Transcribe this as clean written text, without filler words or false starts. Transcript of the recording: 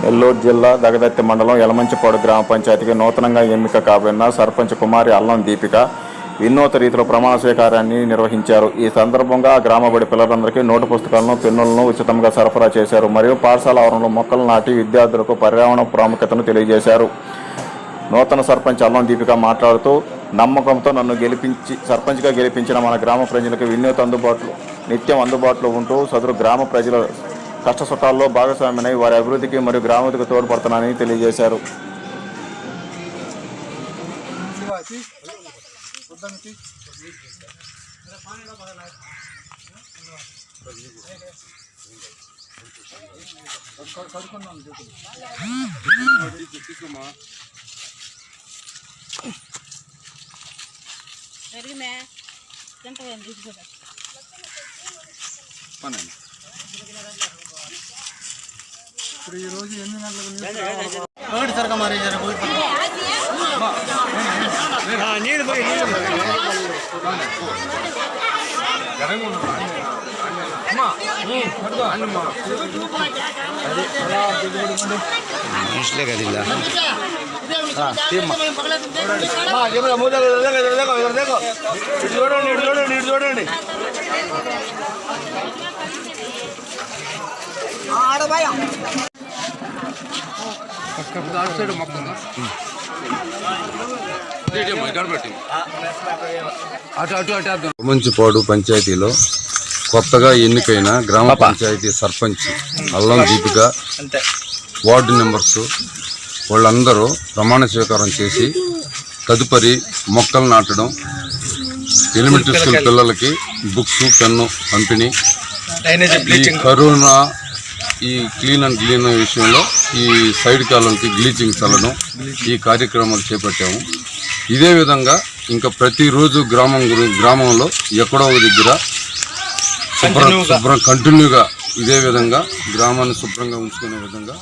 నెల్లూరు జిల్లా దగదర్తి మండలం యలమంచిపాడు గ్రామ పంచాయతీకి నూతనంగా ఎన్నిక కాబడిన సర్పంచ్ కుమారి అల్లం దీపిక వినూత్న రీతిలో ప్రమాణ స్వీకారాన్ని నిర్వహించారు. ఈ సందర్భంగా గ్రామ బడి పిల్లలందరికీ నోటు పుస్తకాలను, పెన్నులను ఉచితంగా సరఫరా చేశారు. మరియు పాఠశాల ఆవరణలో మొక్కలు నాటి విద్యార్థులకు పర్యావరణ ప్రాముఖ్యతను తెలియజేశారు. నూతన సర్పంచ్ అల్లం దీపిక మాట్లాడుతూ, నమ్మకంతో నన్ను సర్పంచ్గా గెలిపించిన మన గ్రామ ప్రజలకు నిత్యం అందుబాటులో ఉంటూ సదరు గ్రామ ప్రజల కష్ట సుఖాల్లో భాగస్వామ్యమై వారి అభివృద్ధికి మరియు గ్రామానికి తోడ్పడుతున్నానని తెలియజేశారు. ఇప్పుడు ఈ రోజు 8 గంటలకు సరిగా మరి నీళ్ళు పోయి కదిలా చూడండి యలమంచిపాడు పంచాయతీలో కొత్తగా ఎన్నికైన గ్రామ పంచాయతీ సర్పంచ్ అల్లం దీపిక, వార్డు మెంబర్స్ వాళ్ళందరూ ప్రమాణ స్వీకారం చేసి తదుపరి మొక్కలు నాటడం, ఎలిమెంటరీ స్కూల్ పిల్లలకి బుక్స్, పెన్ను పంపిణీ, ఈ కరోనా ఈ క్లీన్ అండ్ గ్లీన్ విషయంలో ఈ సైడ్ కాలువలకి బ్లీచింగ్ చల్లడం, ఈ కార్యక్రమాలు చేపట్టాము. ఇదే విధంగా ఇంకా ప్రతిరోజు గ్రామంలో ఎక్కడో దగ్గర శుభ్రం కంటిన్యూగా ఇదే విధంగా గ్రామాన్ని శుభ్రంగా ఉంచుకునే విధంగా